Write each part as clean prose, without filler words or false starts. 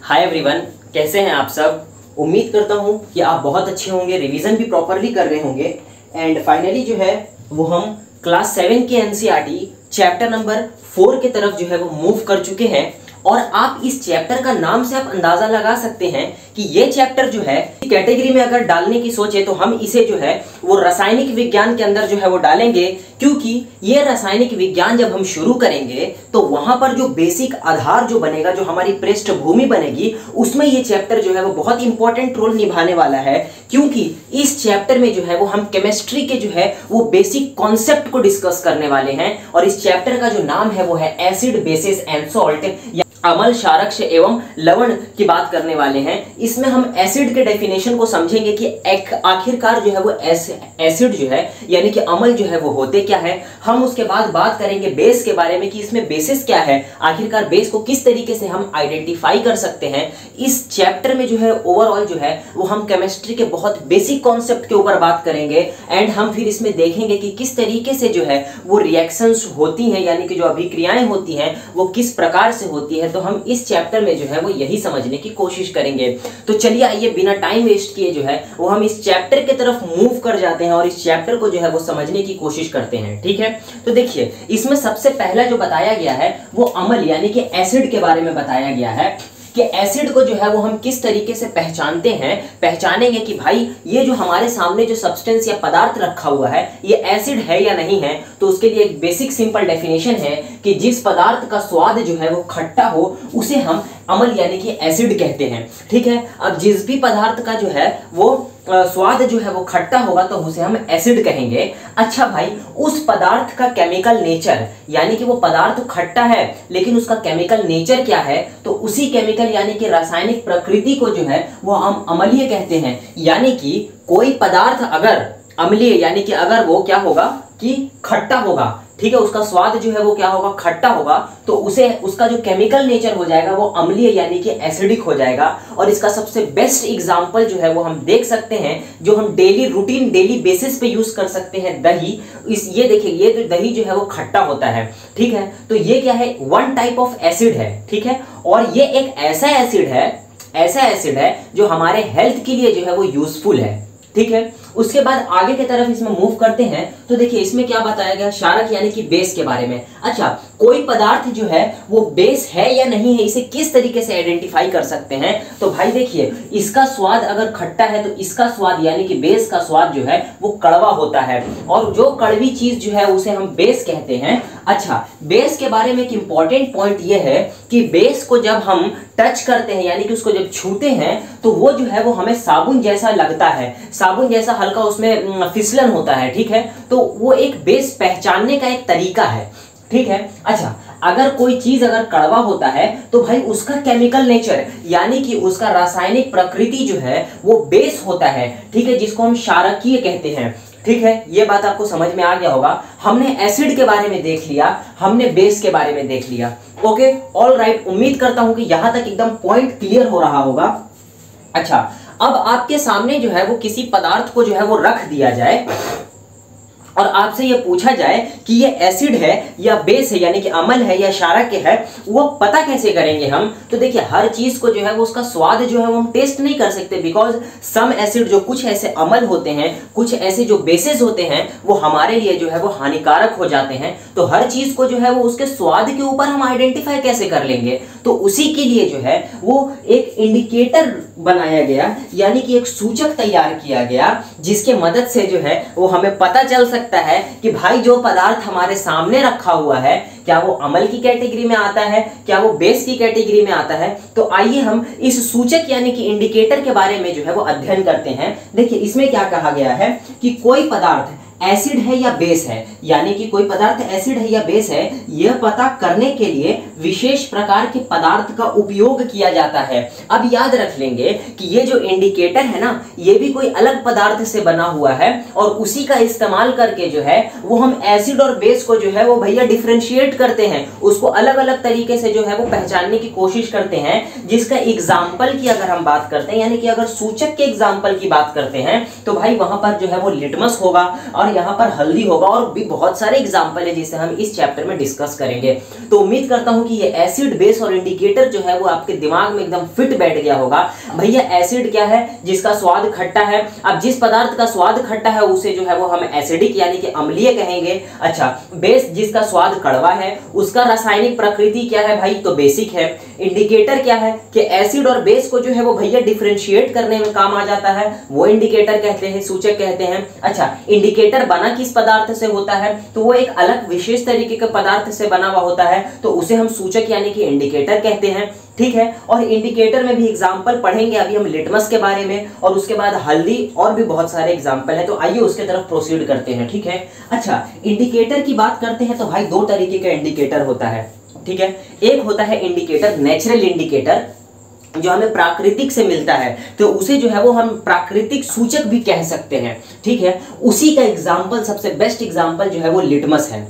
Hi everyone, कैसे हैं आप सब। उम्मीद करता हूं कि आप बहुत अच्छे होंगे, रिवीजन भी प्रॉपरली कर रहे होंगे। एंड फाइनली जो है वो हम क्लास 7 के एनसीईआरटी चैप्टर नंबर 4 की तरफ जो है वो मूव कर चुके हैं। और आप इस चैप्टर का नाम से आप अंदाजा लगा सकते हैं कि ये चैप्टर जो है कैटेगरी में अगर डालने की सोचे तो हम इसे जो है वो रासायनिक विज्ञान के अंदर जो है वो डालेंगे, क्योंकि ये रासायनिक विज्ञान जब हम शुरू करेंगे तो वहां पर जो बेसिक आधार जो बनेगा, जो हमारी पृष्ठभूमि बनेगी, उसमें ये चैप्टर जो है वो बहुत इंपॉर्टेंट रोल निभाने वाला है। क्योंकि इस चैप्टर में जो है वो हम केमिस्ट्री के जो है वो बेसिक कॉन्सेप्ट को डिस्कस करने वाले हैं। और इस चैप्टर का जो नाम है वो है एसिड, बेसिस एंड सॉल्ट, अम्ल, क्षारक एवं लवण की बात करने वाले हैं। इसमें हम एसिड के डेफिनेशन को समझेंगे कि आखिरकार जो है वो एसिड जो है यानी कि अम्ल जो है वो होते क्या है। हम उसके बाद बात करेंगे बेस के बारे में कि इसमें बेसिस क्या है, आखिरकार बेस को किस तरीके से हम आइडेंटिफाई कर सकते हैं। इस चैप्टर में जो है ओवरऑल जो है वो हम केमिस्ट्री के बहुत बेसिक कॉन्सेप्ट के ऊपर बात करेंगे। एंड हम फिर इसमें देखेंगे कि किस तरीके से जो है वो रिएक्शंस होती हैं, यानी कि जो अभिक्रियाएं होती हैं वो किस प्रकार से होती है। तो हम इस चैप्टर में जो है वो यही समझने की कोशिश करेंगे। तो चलिए आइए बिना टाइम वेस्ट किए जो है वो हम इस चैप्टर की तरफ मूव कर जाते हैं और इस चैप्टर को जो है वो समझने की कोशिश करते हैं। ठीक है, तो देखिए इसमें सबसे पहला जो बताया गया है वो अम्ल यानी कि एसिड के बारे में बताया गया है कि एसिड को जो है वो हम किस तरीके से पहचानते हैं, पहचानेंगे कि भाई ये जो हमारे सामने जो सब्सटेंस या पदार्थ रखा हुआ है ये एसिड है या नहीं है। तो उसके लिए एक बेसिक सिंपल डेफिनेशन है कि जिस पदार्थ का स्वाद जो है वो खट्टा हो उसे हम अम्ल यानी कि एसिड कहते हैं। ठीक है, अब जिस भी पदार्थ का जो है वो स्वाद जो है वो खट्टा होगा तो उसे हम एसिड कहेंगे। अच्छा भाई, उस पदार्थ का केमिकल नेचर यानी कि वो पदार्थ खट्टा है लेकिन उसका केमिकल नेचर क्या है, तो उसी केमिकल यानी कि रासायनिक प्रकृति को जो है वो हम अम्लीय कहते हैं। यानी कि कोई पदार्थ अगर अम्लीय यानी कि अगर वो क्या होगा कि खट्टा होगा, ठीक है, उसका स्वाद जो है वो क्या होगा, खट्टा होगा, तो उसे उसका जो केमिकल नेचर हो जाएगा वो अम्लीय यानी कि एसिडिक हो जाएगा। और इसका सबसे बेस्ट एग्जांपल जो है वो हम देख सकते हैं, जो हम डेली रूटीन डेली बेसिस पे यूज कर सकते हैं, दही। ये देखिए, ये जो दही जो है वो खट्टा होता है, ठीक है, तो ये क्या है, वन टाइप ऑफ एसिड है। ठीक है, और ये एक ऐसा एसिड है जो हमारे हेल्थ के लिए जो है वो यूजफुल है। ठीक है, उसके बाद आगे की तरफ इसमें मूव करते हैं तो देखिए इसमें क्या बताया गया, क्षारक यानी कि बेस के बारे में। अच्छा, कोई पदार्थ जो है वो बेस है या नहीं है, इसे किस तरीके से आइडेंटिफाई कर सकते हैं। तो भाई देखिए, इसका स्वाद अगर खट्टा है तो इसका स्वाद यानी कि बेस का स्वाद जो है वो कड़वा होता है, और जो कड़वी चीज जो है उसे हम बेस कहते हैं। अच्छा, बेस के बारे में एक इंपॉर्टेंट पॉइंट ये है कि बेस को जब हम टच करते हैं यानी कि उसको जब छूते हैं तो वो जो है वो हमें साबुन जैसा लगता है, साबुन जैसा हल्का उसमें फिसलन होता है। ठीक है, तो वो एक बेस पहचानने का एक तरीका है। ठीक है, अच्छा, अगर कोई चीज अगर कड़वा होता है तो भाई उसका केमिकल नेचर यानी कि उसका रासायनिक प्रकृति जो है वो बेस होता है। ठीक है, जिसको हम क्षारकीय कहते हैं। ठीक है, ये बात आपको समझ में आ गया होगा। हमने एसिड के बारे में देख लिया, हमने बेस के बारे में देख लिया। ओके, ऑल राइट, उम्मीद करता हूं कि यहां तक एकदम पॉइंट क्लियर हो रहा होगा। अच्छा, अब आपके सामने जो है वो किसी पदार्थ को जो है वो रख दिया जाए और आपसे ये पूछा जाए कि ये एसिड है या बेस है यानी कि अम्ल है या क्षारक है, वो पता कैसे करेंगे हम। तो देखिए, हर चीज को जो है वो उसका स्वाद जो है वो हम टेस्ट नहीं कर सकते, बिकॉज सम एसिड, जो कुछ ऐसे अम्ल होते हैं, कुछ ऐसे जो बेसेस होते हैं वो हमारे लिए जो है वो हानिकारक हो जाते हैं। तो हर चीज को जो है वो उसके स्वाद के ऊपर हम आइडेंटिफाई कैसे कर लेंगे। तो उसी के लिए जो है वो एक इंडिकेटर बनाया गया यानी कि एक सूचक तैयार किया गया, जिसके मदद से जो है वो हमें पता चल सकता है कि भाई जो पदार्थ हमारे सामने रखा हुआ है क्या वो अम्ल की कैटेगरी में आता है, क्या वो बेस की कैटेगरी में आता है। तो आइए हम इस सूचक यानी कि इंडिकेटर के बारे में जो है वो अध्ययन करते हैं। देखिए इसमें क्या कहा गया है कि कोई पदार्थ एसिड है या बेस है, यानी कि कोई पदार्थ एसिड है या बेस है, यह पता करने के लिए विशेष प्रकार के पदार्थ का उपयोग किया जाता है। अब याद रख लेंगे कि ये जो इंडिकेटर है ना, ये भी कोई अलग पदार्थ से बना हुआ है और उसी का इस्तेमाल करके जो है वो हम एसिड और बेस को जो है वो भैया डिफरेंशिएट करते हैं, उसको अलग अलग तरीके से जो है वो पहचानने की कोशिश करते हैं। जिसका एग्जाम्पल की अगर हम बात करते हैं, यानी कि अगर सूचक के एग्जाम्पल की बात करते हैं तो भाई वहां पर जो है वो लिटमस होगा, और और यहाँ पर हल्दी होगा, और भी बहुत सारे एग्जाम्पल है जिसे हम इस चैप्टर में डिस्कस करेंगे। तो उम्मीद करता हूँ कि ये एसिड, बेस और इंडिकेटर जो है वो आपके दिमाग में एकदम फिट बैठ गया होगा। भैया एसिड क्या है? जिसका स्वाद खट्टा है। अब जिस पदार्थ का स्वाद खट्टा है उसे जो है वो हम एसिडिक यानी कि अम्लीय कहेंगे। अच्छा, बेस जिसका स्वाद कड़वा है, उसका रासायनिक प्रकृति क्या है भाई? तो बेसिक है। इंडिकेटर क्या है कि एसिड और बेस को जो है वो भैया डिफरेंशिएट करने में काम आ जाता है, वो इंडिकेटर कहते हैं, सूचक कहते हैं। अच्छा, इंडिकेटर बना किस पदार्थ से होता है? तो वो एक अलग विशेष तरीके के पदार्थ से बना हुआ होता है, तो उसे हम सूचक यानी कि इंडिकेटर कहते हैं। ठीक है, और इंडिकेटर में भी एग्जाम्पल पढ़ेंगे अभी हम लिटमस के बारे में, और उसके बाद हल्दी, और भी बहुत सारे एग्जाम्पल है। तो आइए उसके तरफ प्रोसीड करते हैं। ठीक है, अच्छा इंडिकेटर की बात करते हैं तो भाई दो तरीके का इंडिकेटर होता है। ठीक है, एक होता है इंडिकेटर नेचुरल इंडिकेटर, जो हमें प्राकृतिक से मिलता है, तो उसे जो है वो हम प्राकृतिक सूचक भी कह सकते हैं। ठीक है, उसी का एग्जाम्पल, सबसे बेस्ट एग्जाम्पल जो है वो लिटमस है।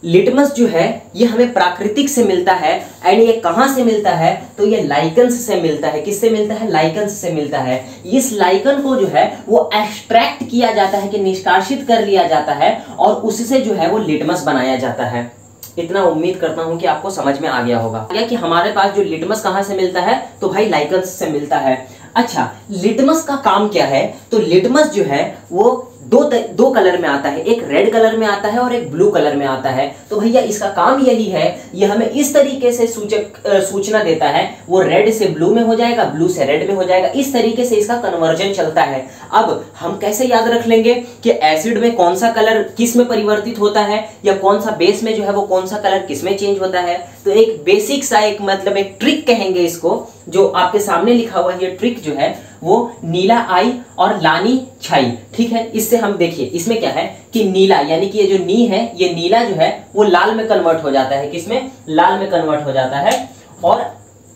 लिटमस जो है ये हमें प्राकृतिक से मिलता है, एंड ये कहां से मिलता है? तो ये लाइकन्स से मिलता है। किससे मिलता है? लाइकन्स से मिलता है। इस लाइकन को जो है वो एक्सट्रैक्ट किया जाता है, कि निष्कासित कर लिया जाता है, और उससे जो है वो लिटमस बनाया जाता है। इतना उम्मीद करता हूं कि आपको समझ में आ गया होगा कि हमारे पास जो लिटमस कहां से मिलता है? तो भाई लाइकन्स से मिलता है। अच्छा, लिटमस का काम क्या है? तो लिटमस जो है वो दो कलर में आता है, एक रेड कलर में आता है और एक ब्लू कलर में आता है। तो भैया इसका काम यही है, ये हमें इस तरीके से सूचना देता है, वो रेड से ब्लू में हो जाएगा, ब्लू से रेड में हो जाएगा, इस तरीके से इसका कन्वर्जन चलता है। अब हम कैसे याद रख लेंगे कि एसिड में कौन सा कलर किस में परिवर्तित होता है, या कौन सा बेस में जो है वो कौन सा कलर किस में चेंज होता है? तो एक बेसिक सा एक मतलब एक ट्रिक कहेंगे इसको, जो आपके सामने लिखा हुआ है। ये ट्रिक जो है वो नीला आई और लानी छाई। ठीक है, इससे हम देखिए इसमें क्या है कि नीला यानी कि ये जो नी है, ये नीला जो है वो लाल में कन्वर्ट हो जाता है। किसमें? लाल में कन्वर्ट हो जाता है। और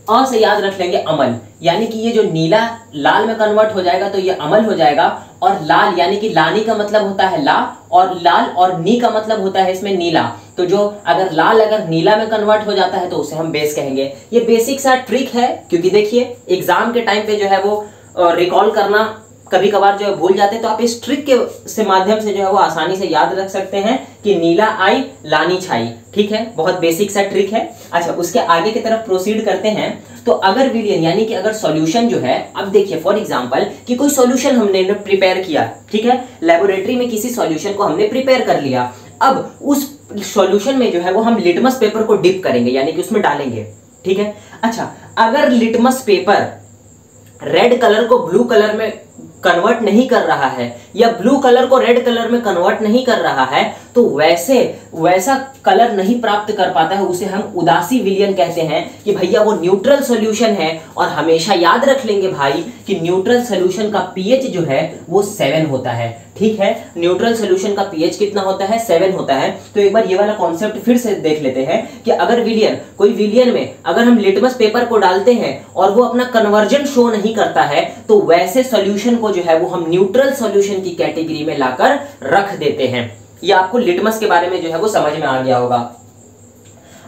अ से याद रख लेंगे अमल, यानी कि ये जो नीला लाल में कन्वर्ट हो जाएगा तो ये अमल हो जाएगा। और लाल यानी कि लानी का मतलब होता है ला, और लाल और नी का मतलब होता है इसमें नीला। तो जो अगर लाल अगर नीला में कन्वर्ट हो जाता है तो उसे हम बेस कहेंगे। ये बेसिक सा ट्रिक है, क्योंकि देखिए एग्जाम के टाइम पे जो है वो रिकॉल करना कभी कभार जो है भूल जाते हैं, तो आप इस ट्रिक के से माध्यम से जो है वो आसानी से याद रख सकते हैं कि नीला आई लानी छाई। ठीक है, बहुत बेसिक सा ट्रिक है। अच्छा, उसके आगे की तरफ प्रोसीड करते हैं। तो अगर विलियन यानी कि अगर सॉल्यूशन जो है, अब देखिए फॉर एग्जांपल कि कोई सॉल्यूशन हमने प्रिपेयर किया, ठीक है, लेबोरेटरी में किसी सॉल्यूशन को हमने प्रिपेयर कर लिया। अब उस सॉल्यूशन में जो है वो हम लिटमस पेपर को डिप करेंगे, यानी कि उसमें डालेंगे। ठीक है, अच्छा अगर लिटमस पेपर रेड कलर को ब्लू कलर में कन्वर्ट नहीं कर रहा है, या ब्लू कलर को रेड कलर में कन्वर्ट नहीं कर रहा है, तो वैसा कलर नहीं प्राप्त कर पाता है, उसे हम उदासी विलयन कहते हैं कि भैया वो न्यूट्रल सॉल्यूशन है। और हमेशा याद रख लेंगे भाई कि न्यूट्रल सॉल्यूशन का पीएच जो है वो 7 होता है। ठीक है, न्यूट्रल सॉल्यूशन का पीएच कितना होता है? 7 होता है। तो एक बार ये वाला कॉन्सेप्ट फिर से देख लेते हैं कि अगर विलियन, कोई विलियन में अगर हम लिटमस पेपर को डालते हैं और वो अपना कन्वर्जन शो नहीं करता है, तो वैसे सॉल्यूशन को जो है वो हम न्यूट्रल सॉल्यूशन की कैटेगरी में लाकर रख देते हैं। ये आपको लिटमस के बारे में जो है वो समझ में आ गया होगा।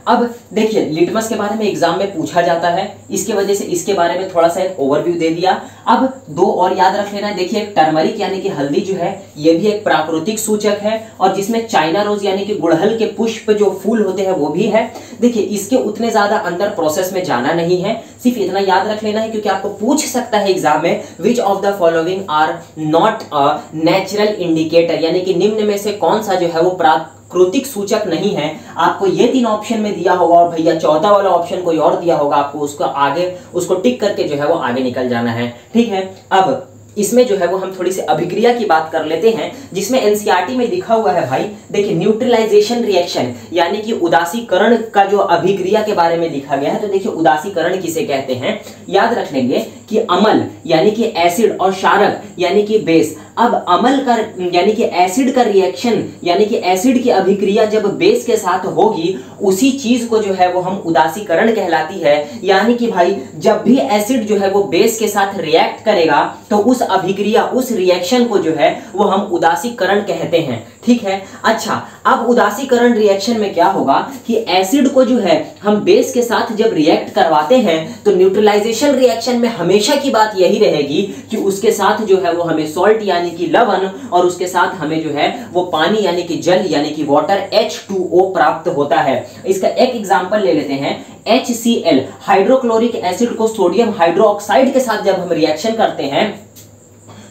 अब देखिए लिटमस के बारे में एग्जाम में पूछा जाता है, इसके वजह से इसके बारे में थोड़ा सा एक ओवरव्यू दे दिया। अब दो और याद रख लेना है। देखिए टर्मरिक यानी कि हल्दी जो है ये भी एक प्राकृतिक सूचक है, और जिसमें चाइना रोज यानी कि गुड़हल के पुष्प जो फूल होते हैं वो भी है। देखिए इसके उतने ज्यादा अंदर प्रोसेस में जाना नहीं है, सिर्फ इतना याद रख लेना है, क्योंकि आपको पूछ सकता है एग्जाम में which of the following are not a natural indicator, यानी कि निम्न में से कौन सा जो है वो प्राकृतिक सूचक नहीं है। आपको ये 3 ऑप्शन में दिया होगा, और भैया चौथा वाला ऑप्शन कोई और दिया होगा, आपको उसको आगे उसको टिक करके जो है वो आगे निकल जाना है। ठीक है, अब इसमें जो है वो हम थोड़ी सी अभिक्रिया की बात कर लेते हैं, जिसमें एनसीईआरटी में लिखा हुआ है भाई, देखिए न्यूट्रलाइजेशन रिएक्शन यानी कि उदासीकरण का जो अभिक्रिया के बारे में लिखा गया है। तो देखिए उदासीकरण किसे कहते हैं, याद रख लेंगे कि अम्ल यानी कि एसिड और क्षारक यानी कि बेस। अब अम्ल का यानी कि एसिड का रिएक्शन यानी कि एसिड की अभिक्रिया जब बेस के साथ होगी, उसी चीज को जो है वो हम उदासीकरण कहलाती है। यानी कि भाई जब भी एसिड जो है वो बेस के साथ रिएक्ट करेगा, तो उस अभिक्रिया, उस रिएक्शन को जो है वो हम उदासीकरण कहते हैं। ठीक है। अच्छा, अब उदासीकरण रिएक्शन में क्या होगा कि एसिड को जो है हम बेस के साथ जब रिएक्ट करवाते हैं तो न्यूट्रलाइजेशन रिएक्शन में हमेशा की बात यही रहेगी कि उसके साथ जो है वो हमें सॉल्ट यानी कि लवण और उसके साथ हमें जो है वो पानी यानी कि जल यानी कि वाटर H2O प्राप्त होता है। इसका एक एग्जांपल ले लेते हैं। HCl हाइड्रोक्लोरिक एसिड को सोडियम हाइड्रोक्साइड के साथ जब हम रिएक्शन करते हैं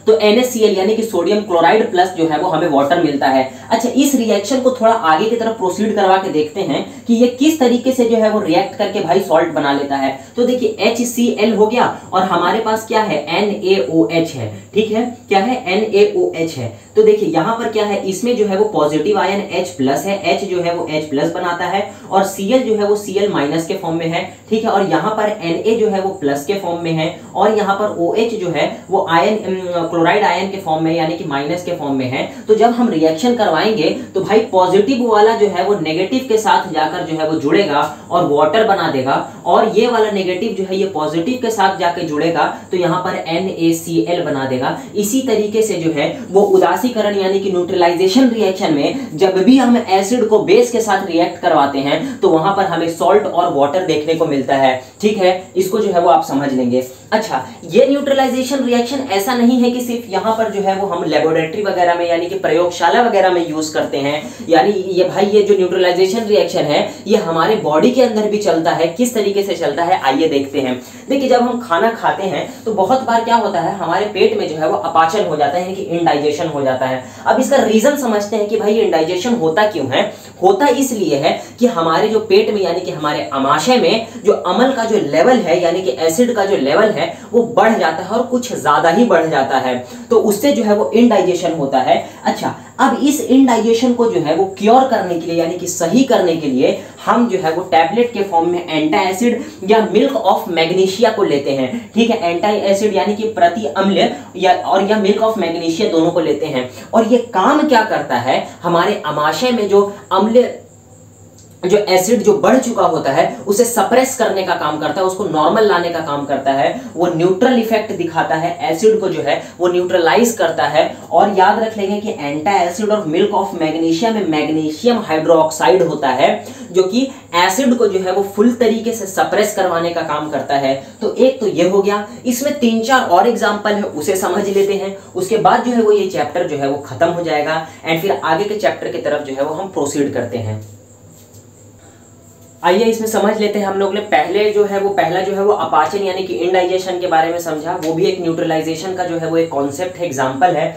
तो NaCl यानी कि सोडियम क्लोराइड प्लस जो है वो हमें वाटर मिलता है। अच्छा, इस रिएक्शन को थोड़ा आगे की तरफ प्रोसीड करवा के देखते हैं कि ये किस तरीके से जो है वो रिएक्ट करके भाई सॉल्ट बना लेता है। तो देखिए HCl हो गया और हमारे पास क्या है NaOH है। ठीक है, क्या है NaOH है। तो देखिए यहां पर क्या है, इसमें जो है वो पॉजिटिव आयन H प्लस है, H जो है वो H प्लस बनाता है और Cl जो है वो Cl माइनस के फॉर्म में है। ठीक है, और यहाँ पर Na जो है वो प्लस के फॉर्म में है और यहाँ पर OH जो है वो आयन क्लोराइड आयन के फॉर्म में यानी कि माइनस के फॉर्म में है। तो जब हम रिएक्शन करवाएंगे तो भाई पॉजिटिव वाला जो है वो नेगेटिव के साथ जाकर जो है वो जुड़ेगा और वाटर बना देगा और ये वाला नेगेटिव जो है ये पॉजिटिव के साथ जाकर जुड़ेगा तो यहाँ पर NaCl बना देगा। इसी तरीके से जो है वो उदासीकरण यानी कि न्यूट्रलाइजेशन रिएक्शन में जब भी हम एसिड को बेस के साथ रिएक्ट करवाते हैं तो वहां पर हमें सॉल्ट और वाटर देखने को मिलता है। ठीक है, इसको जो है वो आप समझ लेंगे। अच्छा, ये न्यूट्रलाइजेशन रिएक्शन ऐसा नहीं है कि सिर्फ यहाँ पर जो है वो हम लेबोरेटरी वगैरह में यानी कि प्रयोगशाला वगैरह में यूज करते हैं। यानी ये भाई ये जो न्यूट्रलाइजेशन रिएक्शन है ये हमारे बॉडी के अंदर भी चलता है। किस तरीके से चलता है आइए देखते हैं। देखिए, जब हम खाना खाते हैं तो बहुत बार क्या होता है हमारे पेट में जो है वो अपाचन हो जाता है यानी कि इनडाइजेशन हो जाता है। अब इसका रीजन समझते हैं कि भाई ये इनडाइजेशन होता क्यों है। होता इसलिए है कि हमारे जो पेट में यानी कि हमारे आमाशय में जो अम्ल का जो लेवल है यानी कि एसिड का जो लेवल है वो बढ़ जाता है और कुछ ज्यादा ही बढ़ जाता है, तो उससे जो है वो इनडाइजेशन होता है। अच्छा, अब इस इनडाइजेशन को जो है वो क्योर करने के लिए यानी कि सही करने के लिए हम जो है वो टैबलेट के फॉर्म में एंटा एसिड या मिल्क ऑफ मैग्नीशिया को लेते हैं। ठीक है, एंटा एसिड यानी कि प्रति अम्ल या मिल्क ऑफ मैग्नीशिया दोनों को लेते हैं और ये काम क्या करता है, हमारे आमाशय में जो अम्ल जो एसिड जो बढ़ चुका होता है उसे सप्रेस करने का काम करता है, उसको नॉर्मल लाने का काम करता है। वो न्यूट्रल इफेक्ट दिखाता है, एसिड को जो है वो न्यूट्रलाइज करता है। और याद रख लेंगे कि एंटा एसिड और मिल्क ऑफ मैग्नीशिया में मैग्नीशियम हाइड्रोक्साइड होता है जो कि एसिड को जो है वो फुल तरीके से सप्रेस करवाने का काम करता है। तो एक तो ये हो गया, इसमें 3-4 और एग्जांपल है उसे समझ लेते हैं। उसके बाद जो है वो ये चैप्टर जो है वो खत्म हो जाएगा एंड फिर आगे के चैप्टर की तरफ जो है वो हम प्रोसीड करते हैं। आइए इसमें समझ लेते हैं। हम लोग ने पहला जो है वो अपाचन यानी कि इनडाइजेशन के बारे में समझा, वो भी एक न्यूट्रलाइजेशन का जो है वो एक कॉन्सेप्ट है, एग्जांपल है।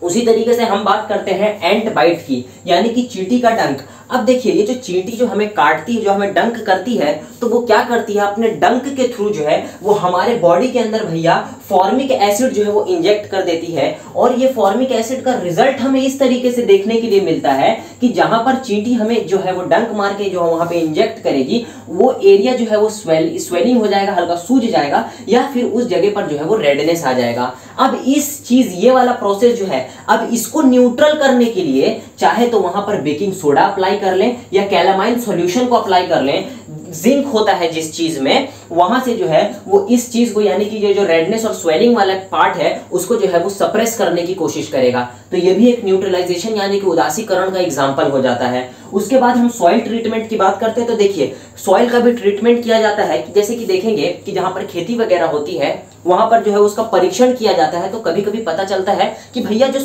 उसी तरीके से हम बात करते हैं एंट बाइट की यानी कि चींटी का डंक। अब देखिए, ये जो चींटी जो हमें काटती है, जो हमें डंक करती है, तो वो क्या करती है, अपने डंक के थ्रू जो है वो हमारे बॉडी के अंदर भैया फॉर्मिक एसिड जो है वो इंजेक्ट कर देती है। और ये फॉर्मिक एसिड का रिजल्ट हमें इस तरीके से देखने के लिए मिलता है कि जहां पर चींटी हमें जो है वो डंक मार के जो वहां पे इंजेक्ट करेगी वो एरिया जो है वो स्वेलिंग हो जाएगा, हल्का सूज जाएगा या फिर उस जगह पर जो है वो रेडनेस आ जाएगा। अब ये वाला प्रोसेस जो है, अब इसको न्यूट्रल करने के लिए चाहे तो वहां पर बेकिंग सोडा अप्लाई कर लें या कैलामाइन सॉल्यूशन को अप्लाई कर लें। जिंक होता है जिस चीज में, वहां से जो है वो इस चीज को यानी कि ये जो रेडनेस और स्वेलिंग वाला पार्ट है उसको जो है वो सप्रेस करने की कोशिश करेगा। तो ये भी एक न्यूट्रलाइजेशन यानी कि उदासीकरण का एग्जांपल हो जाता है। उसके बाद हम सॉइल ट्रीटमेंट की बात करते हैं तो देखिए, सॉइल का भी ट्रीटमेंट किया जाता है कि जैसे कि देखेंगे कि जहां पर खेती वगैरह होती है वहां पर जो है उसका परीक्षण किया जाता है। तो कभी कभी पता चलता है कि भैया जो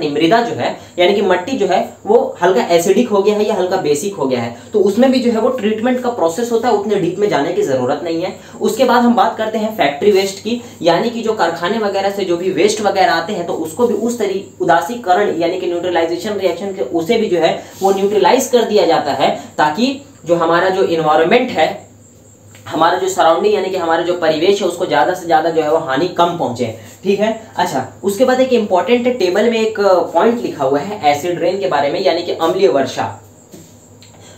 मृदा जो है यानी कि मट्टी जो है वो हल्का एसिडिक हो गया है या हल्का बेसिक हो गया है, तो उसमें भी जो है वो ट्रीटमेंट का प्रोसेस होता है, उतने डीप में जाने की जरूरत नहीं है। उसके बाद हम बात करते हैं फैक्ट्री वेस्ट की, यानी कि जो कारखाने वगैरह से जो भी वेस्ट वगैरह आते हैं तो उसको भी उस तरीके उदासीकरण यानी कि न्यूट्रलाइजेशन रिएक्शन के उसे भी जो है वो न्यूट्रलाइज कर दिया जाता है ताकि जो हमारा जो इन्वायरमेंट है, हमारा जो सराउंडिंग यानी कि हमारा जो परिवेश है उसको ज्यादा से ज्यादा जो है वो हानि कम पहुंचे। ठीक है। अच्छा, उसके बाद एक इंपॉर्टेंट टेबल में एक पॉइंट लिखा हुआ है एसिड रेन के बारे में यानी कि अम्लीय वर्षा।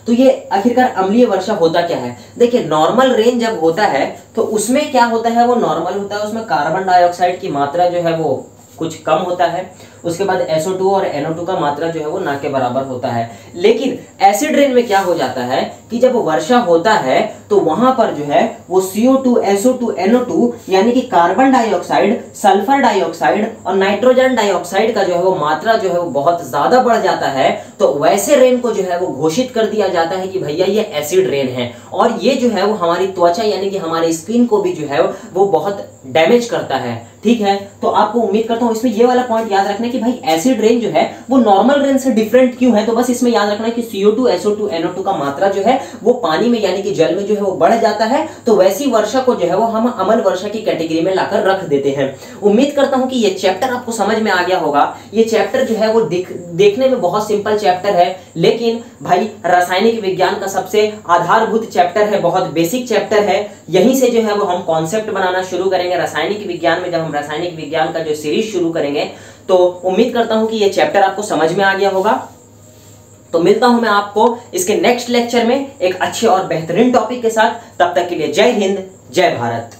तो ये आखिरकार अम्लीय वर्षा होता क्या है? देखिए, नॉर्मल रेन जब होता है तो उसमें क्या होता है, वो नॉर्मल होता है, उसमें कार्बन डाइऑक्साइड की मात्रा जो है वो कुछ कम होता है। उसके बाद SO2 और NO2 का मात्रा जो है वो ना के बराबर होता है। लेकिन एसिड रेन में क्या हो जाता है कि जब वर्षा होता है तो वहां पर जो है वो CO2, SO2, NO2 यानी कि कार्बन डाइऑक्साइड, सल्फर डाइऑक्साइड और नाइट्रोजन डाइऑक्साइड का जो है वो मात्रा जो है वो बहुत ज्यादा बढ़ जाता है। तो वैसे रेन को जो है वो घोषित कर दिया जाता है कि भैया ये एसिड रेन है, और ये जो है वो हमारी त्वचा यानी कि हमारी स्किन को भी जो है वो बहुत डैमेज करता है। ठीक है, तो आपको उम्मीद करता हूं इसमें ये वाला पॉइंट याद रखना कि भाई एसिड रेन जो है वो नॉर्मल रेन से डिफरेंट क्यों है। तो बस इसमें याद रखना कि CO2, SO2, NO2 का मात्रा जो है वो पानी में यानी कि जल में जो है वो बढ़ जाता है। तो वैसी वर्षा को जो है वो हम अमल वर्षा की कैटेगरी में लाकर रख देते हैं। उम्मीद करता हूं कि ये चैप्टर आपको समझ में आ गया होगा। ये चैप्टर जो है वो देखने में बहुत सिंपल चैप्टर है, लेकिन भाई रासायनिक विज्ञान का सबसे आधारभूत चैप्टर है, बहुत बेसिक चैप्टर है। यहीं से जो है वो हम कॉन्सेप्ट बनाना शुरू करेंगे रासायनिक विज्ञान में। जब हम रासायनिक विज्ञान का जो सीरीज शुरू करेंगे तो उम्मीद करता हूं कि ये चैप्टर आपको समझ में आ गया होगा। तो मिलता हूं मैं आपको इसके नेक्स्ट लेक्चर में एक अच्छे और बेहतरीन टॉपिक के साथ। तब तक के लिए जय हिंद, जय भारत।